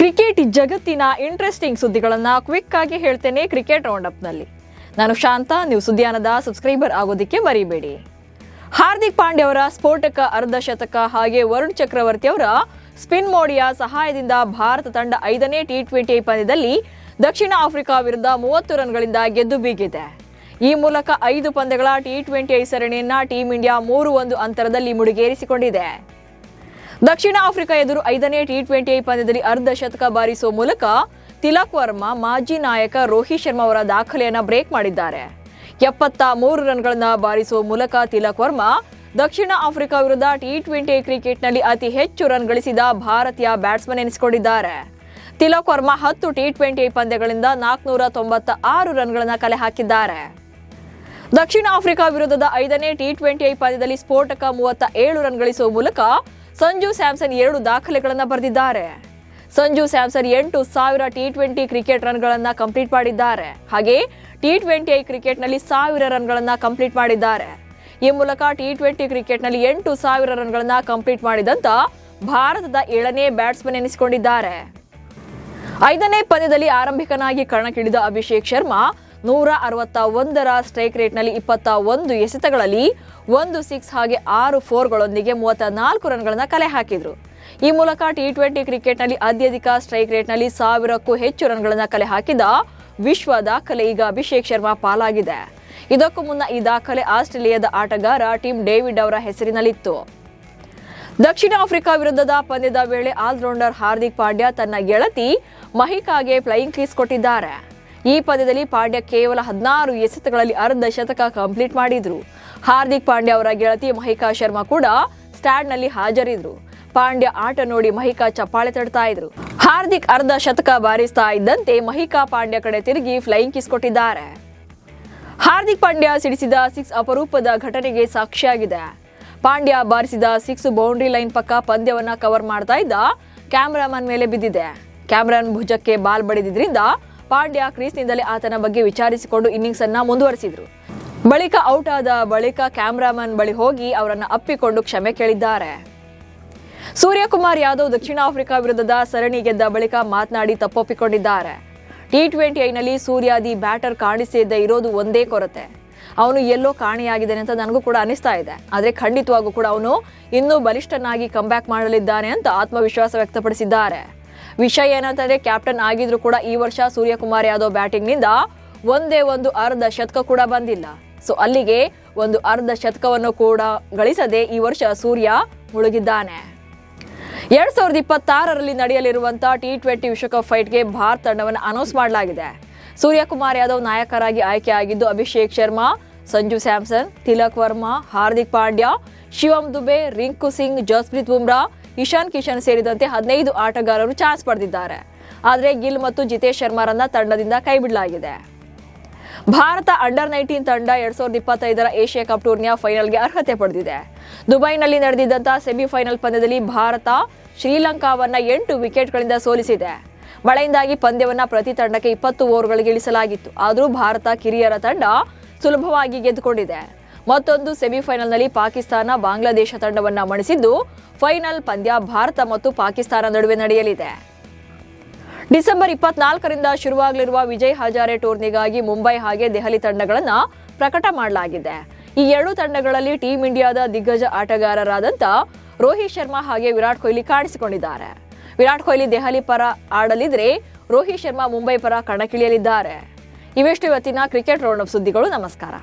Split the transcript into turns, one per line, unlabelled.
Cricket ಜಗತ್ತಿನ interesting ಸುದ್ದಿಗಳನ್ನು quick ಆಗಿ ಹೇಳ್ತೇನೆ ಕ್ರಿಕೆಟ್ ರೌಂಡ್ ಅಪ್ ನಲ್ಲಿ. ನಾನು ಶಾಂತ. ನೀವು ಸುದ್ದಿಯಾನದ ಸಬ್ಸ್ಕ್ರೈಬರ್ ಆಗೋದಕ್ಕೆ ಮರಿಬೇಡಿ. ಹಾರ್ದಿಕ್ ಪಾಂಡ್ಯ ಅವರ ಸ್ಫೋಟಕ ಅರ್ಧ ಶತಕ ಹಾಗೆ ವರುಣ್ ಚಕ್ರವರ್ತಿ ಅವರ ಸ್ಪಿನ್ ಮೋಡಿಯ ಸಹಾಯದಿಂದ ಭಾರತ ತಂಡ 5ನೇ ಟಿ20 ಪಂದ್ಯದಲ್ಲಿ ದಕ್ಷಿಣ ಆಫ್ರಿಕಾ ವಿರುದ್ಧ 30 ರನ್ಗಳಿಂದ ಗೆದ್ದು ಬೀಗಿದೆ. ಈ ಮೂಲಕ 5 ಪಂದ್ಯಗಳ ಟಿ20 ಸರಣಿಯನ್ನ ಟೀಂ ಇಂಡಿಯಾ 3-1 ಅಂತರದಲ್ಲಿ ಮುಡಿಗೇರಿಸಿಕೊಂಡಿದೆ. ದಕ್ಷಿಣ ಆಫ್ರಿಕಾ ಎದುರು 5ನೇ ಟಿ20 ಪಂದ್ಯದಲ್ಲಿ ಅರ್ಧ ಶತಕ ಬಾರಿಸುವ ಮೂಲಕ ತಿಲಕ್ ವರ್ಮಾ ಮಾಜಿ ನಾಯಕ ರೋಹಿತ್ ಶರ್ಮಾ ಅವರ ದಾಖಲೆಯನ್ನು ಬ್ರೇಕ್ ಮಾಡಿದ್ದಾರೆ. 73 ರನ್ಗಳನ್ನು ಬಾರಿಸುವ ಮೂಲಕ ತಿಲಕ್ ವರ್ಮಾ ದಕ್ಷಿಣ ಆಫ್ರಿಕಾ ವಿರುದ್ಧ ಟಿ20 ಕ್ರಿಕೆಟ್ನಲ್ಲಿ ಅತಿ ಹೆಚ್ಚು ರನ್ ಗಳಿಸಿದ ಭಾರತೀಯ ಬ್ಯಾಟ್ಸ್ಮನ್ ಎನಿಸಿಕೊಂಡಿದ್ದಾರೆ. ತಿಲಕ್ ವರ್ಮಾ 10 ಟಿ20 ಪಂದ್ಯಗಳಿಂದ 496 ರನ್ಗಳನ್ನು ಕಲೆ ಹಾಕಿದ್ದಾರೆ. ದಕ್ಷಿಣ ಆಫ್ರಿಕಾ ವಿರುದ್ಧದ 5ನೇ ಟಿ20 ಪಂದ್ಯದಲ್ಲಿ ಸ್ಫೋಟಕ 37 ರನ್ ಗಳಿಸುವ ಮೂಲಕ ಸಂಜು ಸ್ಯಾಮ್ಸನ್ 2 ದಾಖಲೆಗಳನ್ನು ಬರೆದಿದ್ದಾರೆ. ಸಂಜು ಸ್ಯಾಮ್ಸನ್ 8,000 ಟಿ20 ಕ್ರಿಕೆಟ್ ರನ್ಗಳನ್ನು ಕಂಪ್ಲೀಟ್ ಮಾಡಿದ್ದಾರೆ. ಹಾಗೆ ಟಿ20 ಕ್ರಿಕೆಟ್ನಲ್ಲಿ 1000 ರನ್ಗಳನ್ನು ಕಂಪ್ಲೀಟ್ ಮಾಡಿದ್ದಾರೆ. ಈ ಮೂಲಕ ಟಿ20 ಕ್ರಿಕೆಟ್ನಲ್ಲಿ 8,000 ರನ್ಗಳನ್ನು ಕಂಪ್ಲೀಟ್ ಮಾಡಿದಂತ ಭಾರತದ 7ನೇ ಬ್ಯಾಟ್ಸ್ಮನ್ ಎನಿಸಿಕೊಂಡಿದ್ದಾರೆ. 5ನೇ ಪಂದ್ಯದಲ್ಲಿ ಆರಂಭಿಕನಾಗಿ ಕಣಕ್ಕಿಳಿದ ಅಭಿಷೇಕ್ ಶರ್ಮಾ 161ರ ಸ್ಟ್ರೈಕ್ ರೇಟ್ನಲ್ಲಿ 21 ಎಸೆತಗಳಲ್ಲಿ 1 ಸಿಕ್ಸ್ ಹಾಗೆ 6 ಫೋರ್ಗಳೊಂದಿಗೆ 34 ರನ್ಗಳನ್ನು ಕಲೆ ಹಾಕಿದ್ರು. ಈ ಮೂಲಕ ಟಿ20 ಕ್ರಿಕೆಟ್ನಲ್ಲಿ ಅತ್ಯಧಿಕ ಸ್ಟ್ರೈಕ್ ರೇಟ್ನಲ್ಲಿ 1000ಕ್ಕೂ ಹೆಚ್ಚು ರನ್ಗಳನ್ನು ಕಲೆ ಹಾಕಿದ ವಿಶ್ವ ದಾಖಲೆ ಈಗ ಅಭಿಷೇಕ್ ಶರ್ಮಾ ಪಾಲಾಗಿದೆ. ಇದಕ್ಕೂ ಮುನ್ನ ಈ ದಾಖಲೆ ಆಸ್ಟ್ರೇಲಿಯಾದ ಆಟಗಾರ ಟಿಮ್ ಡೇವಿಡ್ ಅವರ ಹೆಸರಿನಲ್ಲಿತ್ತು. ದಕ್ಷಿಣ ಆಫ್ರಿಕಾ ವಿರುದ್ಧದ ಪಂದ್ಯದ ವೇಳೆ ಆಲ್ರೌಂಡರ್ ಹಾರ್ದಿಕ್ ಪಾಂಡ್ಯ ತನ್ನ ಗೆಳತಿ ಮಹಿಕಾಗೆ ಫ್ಲೈಯಿಂಗ್ ಕ್ರೀಸ್ ಕೊಟ್ಟಿದ್ದಾರೆ. ಈ ಪಂದ್ಯದಲ್ಲಿ ಪಾಂಡ್ಯ ಕೇವಲ 16 ಎಸೆತಗಳಲ್ಲಿ ಅರ್ಧ ಶತಕ ಕಂಪ್ಲೀಟ್ ಮಾಡಿದ್ರು. ಹಾರ್ದಿಕ್ ಪಾಂಡ್ಯ ಅವರ ಗೆಳತಿ ಮಹಿಕಾ ಶರ್ಮಾ ಕೂಡ ಸ್ಟ್ಯಾಂಡ್ನಲ್ಲಿ ಹಾಜರಿದ್ರು. ಪಾಂಡ್ಯ ಆಟ ನೋಡಿ ಮಹಿಕಾ ಚಪ್ಪಾಳೆ ತಡ್ತಾ ಇದ್ರು. ಹಾರ್ದಿಕ್ ಅರ್ಧ ಶತಕ ಬಾರಿಸ್ತಾ ಇದ್ದಂತೆ ಮಹಿಕಾ ಪಾಂಡ್ಯ ಕಡೆ ತಿರುಗಿ ಫ್ಲೈಯಿಂಗ್ ಕಿಸ್ ಕೊಟ್ಟಿದ್ದಾರೆ. ಹಾರ್ದಿಕ್ ಪಾಂಡ್ಯ ಸಿಡಿಸಿದ 6 ಅಪರೂಪದ ಘಟನೆಗೆ ಸಾಕ್ಷಿಯಾಗಿದೆ. ಪಾಂಡ್ಯ ಬಾರಿಸಿದ 6 ಬೌಂಡ್ರಿ ಲೈನ್ ಪಕ್ಕ ಪಂದ್ಯವನ್ನ ಕವರ್ ಮಾಡ್ತಾ ಇದ್ದ ಕ್ಯಾಮರಾಮನ್ ಮೇಲೆ ಬಿದ್ದಿದೆ. ಕ್ಯಾಮರಾಮನ್ ಭುಜಕ್ಕೆ ಬಾಲ್ ಬಡಿದಿದ್ರಿಂದ ಪಾಂಡ್ಯ ಕ್ರೀಸ್ನಿಂದಲೇ ಆತನ ಬಗ್ಗೆ ವಿಚಾರಿಸಿಕೊಂಡು ಇನ್ನಿಂಗ್ಸ್ ಅನ್ನ ಮುಂದುವರಿಸಿದ್ರು. ಬಳಿಕ ಔಟ್ ಆದ ಬಳಿಕ ಕ್ಯಾಮರಾಮನ್ ಬಳಿ ಹೋಗಿ ಅವರನ್ನ ಅಪ್ಪಿಕೊಂಡು ಕ್ಷಮೆ ಕೇಳಿದ್ದಾರೆ. ಸೂರ್ಯಕುಮಾರ್ ಯಾದವ್ ದಕ್ಷಿಣ ಆಫ್ರಿಕಾ ವಿರುದ್ಧದ ಸರಣಿ ಗೆದ್ದ ಬಳಿಕ ಮಾತನಾಡಿ ತಪ್ಪೊಪ್ಪಿಕೊಂಡಿದ್ದಾರೆ. ಟಿ20ನಲ್ಲಿ ಸೂರ್ಯ ದಿ ಬ್ಯಾಟರ್ ಕಾಣಿಸದೇ ಇರೋದು ಒಂದೇ ಕೊರತೆ. ಅವನು ಎಲ್ಲೋ ಕಾಣೆಯಾಗಿದ್ದಾನೆ ಅಂತ ನನಗೂ ಕೂಡ ಅನಿಸ್ತಾ ಇದೆ. ಆದರೆ ಖಂಡಿತವಾಗೂ ಕೂಡ ಅವನು ಇನ್ನೂ ಬಲಿಷ್ಠನಾಗಿ ಕಂಬ್ಯಾಕ್ ಮಾಡಲಿದ್ದಾನೆ ಅಂತ ಆತ್ಮವಿಶ್ವಾಸ ವ್ಯಕ್ತಪಡಿಸಿದ್ದಾರೆ. ವಿಷಯ ಏನಂತಂದ್ರೆ ಕ್ಯಾಪ್ಟನ್ ಆಗಿದ್ರು ಕೂಡ ಈ ವರ್ಷ ಸೂರ್ಯಕುಮಾರ್ ಯಾದವ್ ಬ್ಯಾಟಿಂಗ್ ನಿಂದ ಒಂದೇ ಒಂದು ಅರ್ಧ ಶತಕ ಕೂಡ ಬಂದಿಲ್ಲ. ಸೊ ಅಲ್ಲಿಗೆ ಒಂದು ಅರ್ಧ ಶತಕವನ್ನು ಕೂಡ ಗಳಿಸದೆ ಈ ವರ್ಷ ಸೂರ್ಯ ಮುಳುಗಿದ್ದಾನೆ. 2026ರಲ್ಲಿ ನಡೆಯಲಿರುವಂತಹ ಟಿ20 ವಿಶ್ವಕಪ್ ಫೈಟ್ಗೆ ಭಾರತ ತಂಡವನ್ನು ಅನೌನ್ಸ್ ಮಾಡಲಾಗಿದೆ. ಸೂರ್ಯಕುಮಾರ್ ಯಾದವ್ ನಾಯಕರಾಗಿ ಆಯ್ಕೆಯಾಗಿದ್ದು ಅಭಿಷೇಕ್ ಶರ್ಮಾ, ಸಂಜು ಸ್ಯಾಮ್ಸನ್, ತಿಲಕ್ ವರ್ಮಾ, ಹಾರ್ದಿಕ್ ಪಾಂಡ್ಯ, ಶಿವಮ್ ದುಬೆ, ರಿಂಕು ಸಿಂಗ್, ಜಸ್ಪ್ರೀತ್ ಬುಮ್ರಾ, ಇಶಾನ್ ಕಿಶನ್ ಸೇರಿದಂತೆ 15 ಆಟಗಾರರು ಚಾನ್ಸ್ ಪಡೆದಿದ್ದಾರೆ. ಆದರೆ ಗಿಲ್ ಮತ್ತು ಜಿತೇಶ್ ಶರ್ಮಾರನ್ನ ತಂಡದಿಂದ ಕೈಬಿಡಲಾಗಿದೆ. ಭಾರತ ಅಂಡರ್-19 ತಂಡ 2025ರ ಏಷ್ಯಾ ಕಪ್ ಟೂರ್ನಿಯ ಫೈನಲ್ಗೆ ಅರ್ಹತೆ ಪಡೆದಿದೆ. ದುಬೈನಲ್ಲಿ ನಡೆದಿದ್ದಂತಹ ಸೆಮಿಫೈನಲ್ ಪಂದ್ಯದಲ್ಲಿ ಭಾರತ ಶ್ರೀಲಂಕಾವನ್ನ 8 ವಿಕೆಟ್ಗಳಿಂದ ಸೋಲಿಸಿದೆ. ಮಳೆಯಿಂದಾಗಿ ಪಂದ್ಯವನ್ನ ಪ್ರತಿ ತಂಡಕ್ಕೆ 20 ಓವರ್ಗಳಿಗೆ ಇಳಿಸಲಾಗಿತ್ತು. ಆದರೂ ಭಾರತ ಕಿರಿಯರ ತಂಡ ಸುಲಭವಾಗಿ ಗೆದ್ದುಕೊಂಡಿದೆ. ಮತ್ತೊಂದು ಸೆಮಿಫೈನಲ್ನಲ್ಲಿ ಪಾಕಿಸ್ತಾನ ಬಾಂಗ್ಲಾದೇಶ ತಂಡವನ್ನ ಮಣಿಸಿದ್ದು ಫೈನಲ್ ಪಂದ್ಯ ಭಾರತ ಮತ್ತು ಪಾಕಿಸ್ತಾನ ನಡುವೆ ನಡೆಯಲಿದೆ. ಡಿಸೆಂಬರ್ 24ರಿಂದ ಶುರುವಾಗಲಿರುವ ವಿಜಯ್ ಹಜಾರೆ ಟೂರ್ನಿಗಾಗಿ ಮುಂಬೈ ಹಾಗೆ ದೆಹಲಿ ತಂಡಗಳನ್ನು ಪ್ರಕಟ ಮಾಡಲಾಗಿದೆ. ಈ 2 ತಂಡಗಳಲ್ಲಿ ಟೀಂ ಇಂಡಿಯಾದ ದಿಗ್ಗಜ ಆಟಗಾರರಾದಂಥ ರೋಹಿತ್ ಶರ್ಮಾ ಹಾಗೆ ವಿರಾಟ್ ಕೊಹ್ಲಿ ಕಾಣಿಸಿಕೊಂಡಿದ್ದಾರೆ. ವಿರಾಟ್ ಕೊಹ್ಲಿ ದೆಹಲಿ ಪರ ಆಡಲಿದ್ರೆ ರೋಹಿತ್ ಶರ್ಮಾ ಮುಂಬೈ ಪರ ಕಣಕ್ಕಿಳಿಯಲಿದ್ದಾರೆ. ಇವೆಷ್ಟು ಇವತ್ತಿನ ಕ್ರಿಕೆಟ್ ರೌಂಡ್ ಅಪ್ ಸುದ್ದಿಗಳು. ನಮಸ್ಕಾರ.